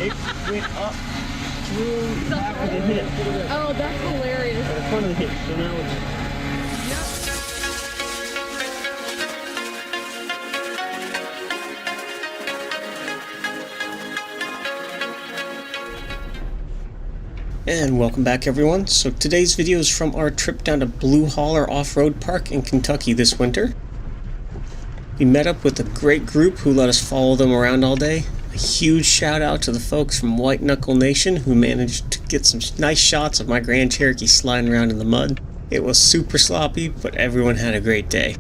It went up through half of the hip. Oh, that's hilarious. At the front of the hip. So now it's... And welcome back, everyone. So today's video is from our trip down to Blue Holler Off-Road Park in Kentucky this winter. We met up with a great group who let us follow them around all day. A huge shout out to the folks from White Knuckle Nation who managed to get some nice shots of my Grand Cherokee sliding around in the mud. It was super sloppy, but everyone had a great day.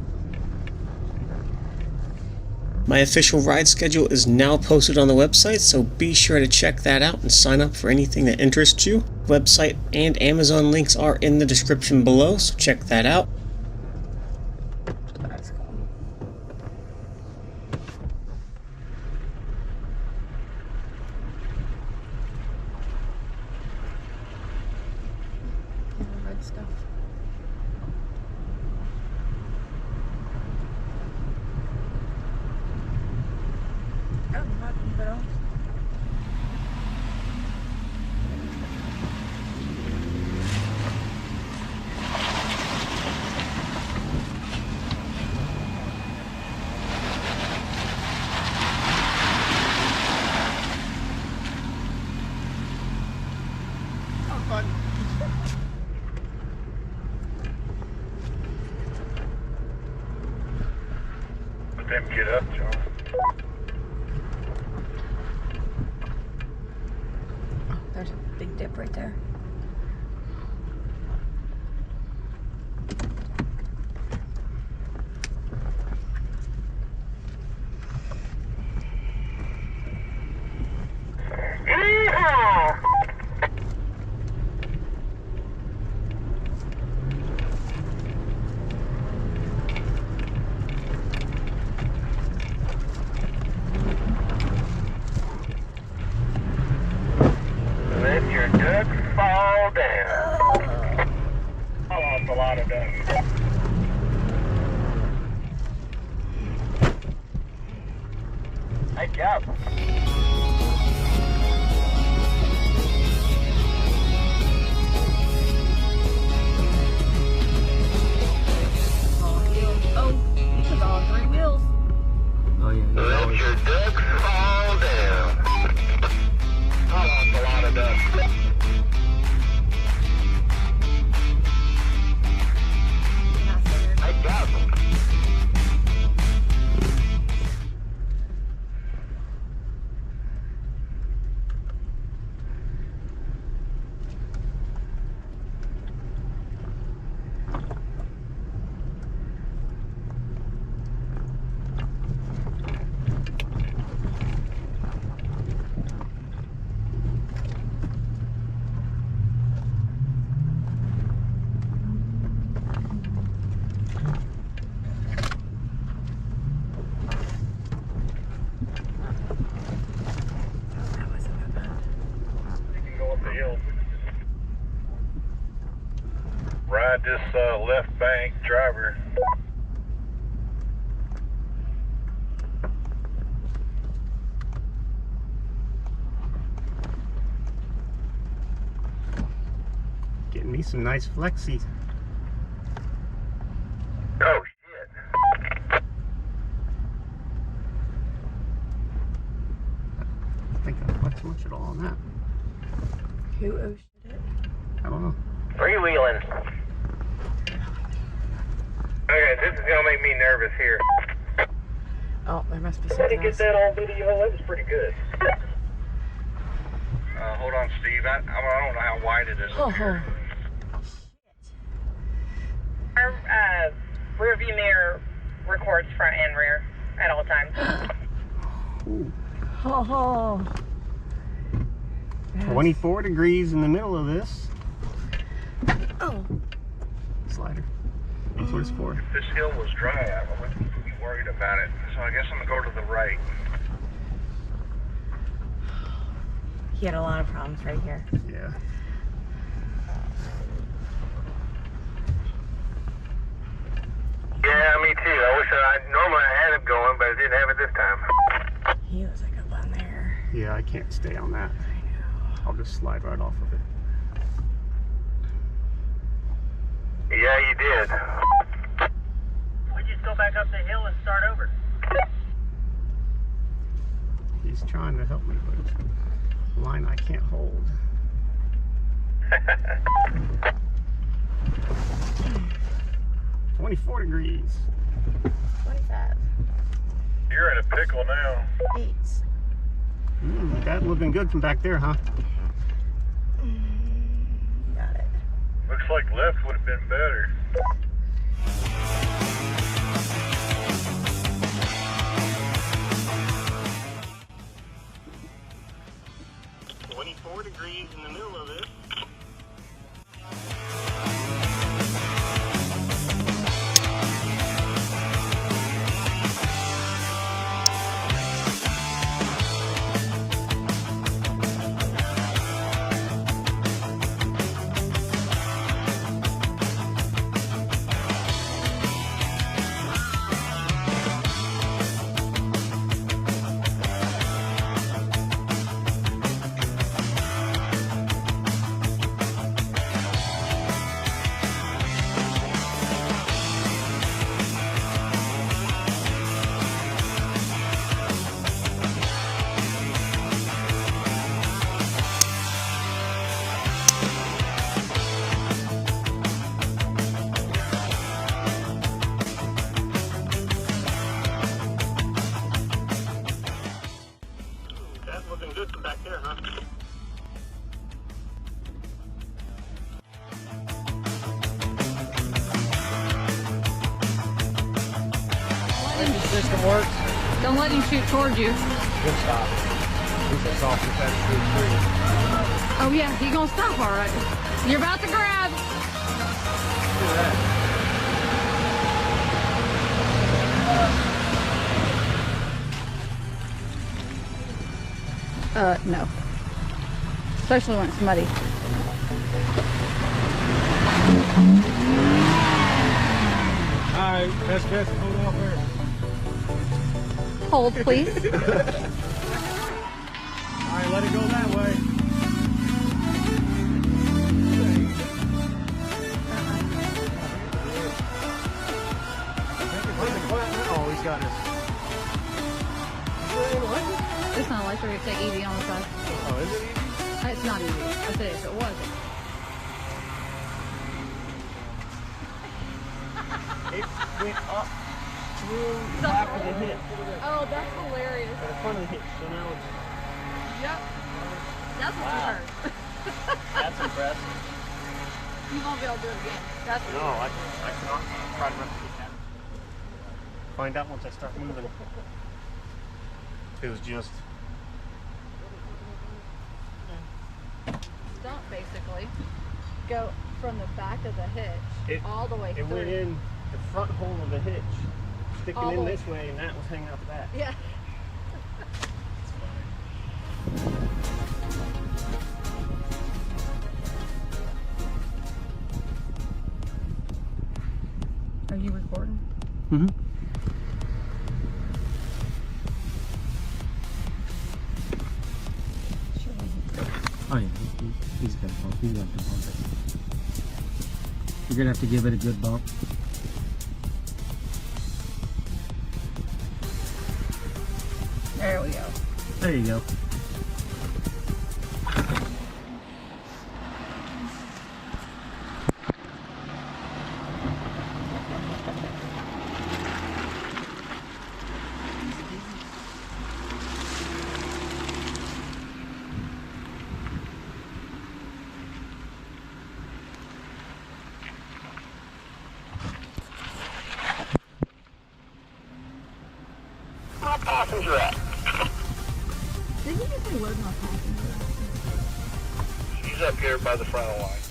My official ride schedule is now posted on the website, so be sure to check that out and sign up for anything that interests you. Website and Amazon links are in the description below, so check that out. Red stuff. Oh, not even off. Oh, fun. Let them get up, John. There's a big dip right there. Let your ducks fall down. I lost a lot of ducks. Hey, Joe. Oh, this is all 3 wheels. Oh yeah. Let your ducks fall down. I lost a lot of ducks. Hey, Joe. Ride this left bank driver. Getting me some nice flexies. Oh shit. I think I flexed much at all on that. Who oh shit it? I don't know. Freewheeling. Okay, this is gonna make me nervous here. Oh, there must be Did something you get else. that on video? That was pretty good. Hold on, Steve. I don't know how wide it is. Oh. Our rear view mirror records front and rear at all times. Ooh. Oh. 24 degrees in the middle of this Oh. slider. That's what it's for. If this hill was dry, I wouldn't be worried about it. So I guess I'm gonna go to the right. He had a lot of problems right here. Yeah. Yeah, me too. I wish normally I had it going, but I didn't have it this time. He was like up on there. Yeah, I can't stay on that. I'll just slide right off of it. Yeah, you did. We just go back up the hill and start over. He's trying to help me, but it's a line I can't hold. 24 degrees. 25. You're in a pickle now. 8. That looking good from back there, huh? Got it. Looks like left would have been better. Degrees in the middle of it. Back there, huh? The system works. Don't let him shoot towards you. Good stop. This is off the tree. Oh yeah, he gonna stop all right. You're about to grab. Look at that. No. Especially when it's muddy. Alright, best guess, hold off there. Hold, please. Alright, let it go that way. Oh, he's got us. It's not like we're gonna take easy on the side. Oh, is it easy? It's not easy. I said if it wasn't. It went up through the back of the hitch. Oh, that's hilarious. Or the front of the hitch, so now it's... Yep. That's what you heard. That's impressive. You won't be able to do it again. That's No, I cannot try to replicate that. Find out once I start moving. It was just... Don't basically go from the back of the hitch all the way through. It went in the front hole of the hitch, sticking All the in way. this way, and that was hanging out the back. Yeah. Are you recording? Mm-hmm. Oh yeah, he's got a bump. He's got to bump it. You're gonna have to give it a good bump. There we go. There you go. My passenger at? Did you just say where's my passenger? She's up here by the front line.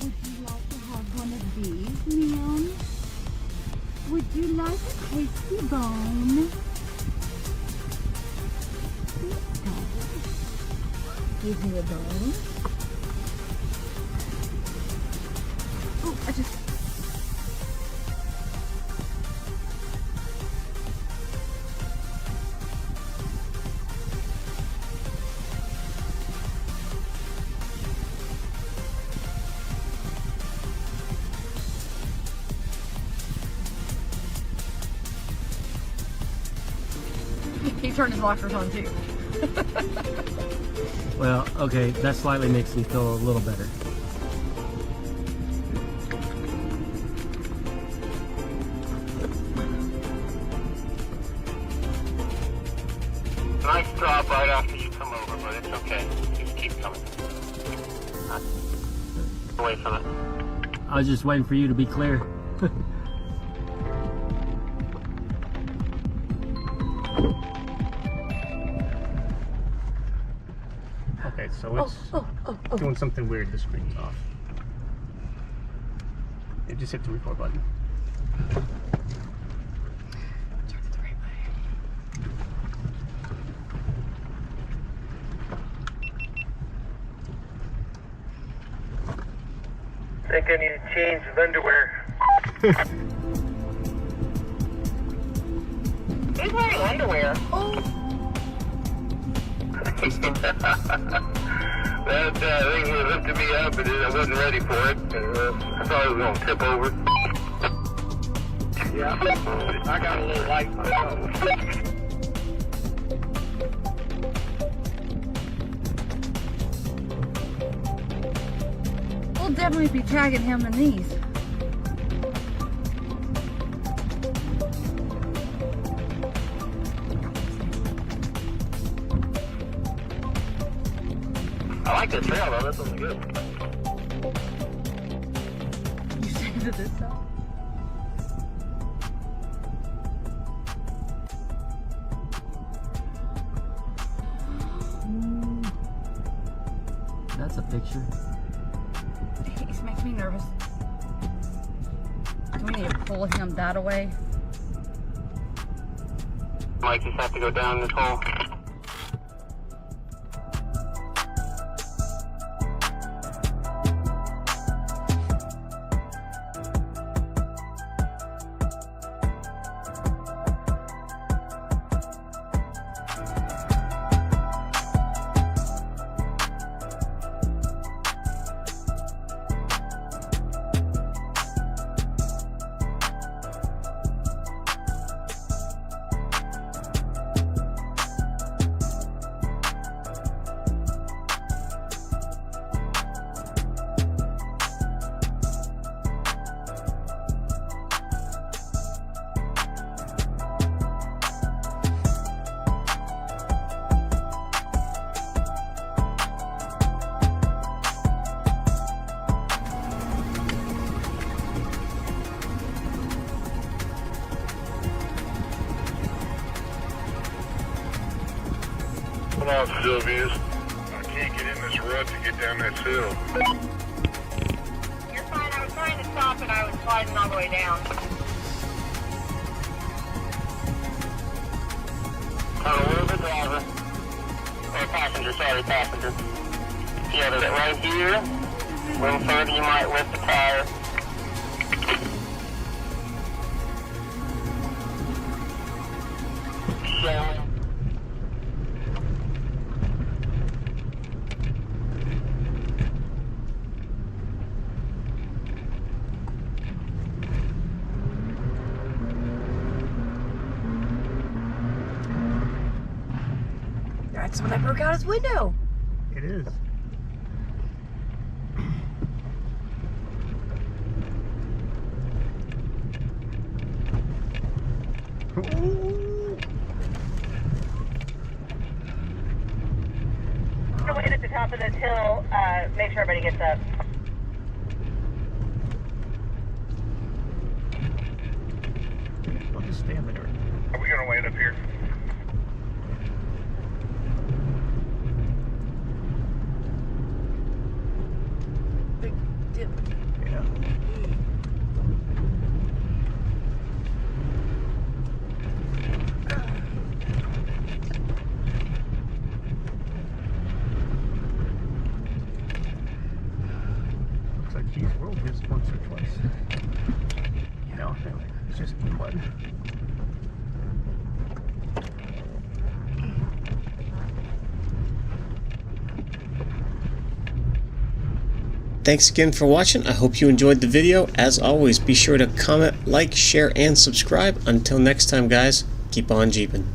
Would you like to have one of these, ma'am? Would you like a tasty bone? Give me a bone. Oh, I just... He turned his wipers on too. Well, okay, that slightly makes me feel a little better. Nice drop right after you come over, but it's okay. Just keep coming. Away from it. I was just waiting for you to be clear. Okay, so it's doing something weird. The screen's off. Yeah, just hit the record button. Turn it the right way. Think I need to change his underwear. Who's wearing underwear? That thing was lifting me up, and I wasn't ready for it. I thought it was going to tip over. Yeah, I got a little light myself. We'll definitely be tagging him in these. I like the trail though, this one's good. You saved it this time. That's a picture. He makes me nervous. Do we need to pull him that away? Might just have to go down this hole. Come on, Sylvia's. I can't get in this rut to get down that hill. You're fine. I was trying to stop and I was sliding all the way down. Turn a little bit driver. Or passenger, sorry, passenger. Yeah, there's it right here. A little further, you might lift the tire. So, That's when I broke out his window. It is. We'll hit at the top of this hill. Make sure everybody gets up. I'll just stand there. Are we gonna wait up here? Big dip. Yeah. Looks like he's rolled his once or twice. No, it's just mud. Thanks again for watching. I hope you enjoyed the video. As always, be sure to comment, like, share, and subscribe. Until next time, guys, keep on Jeeping.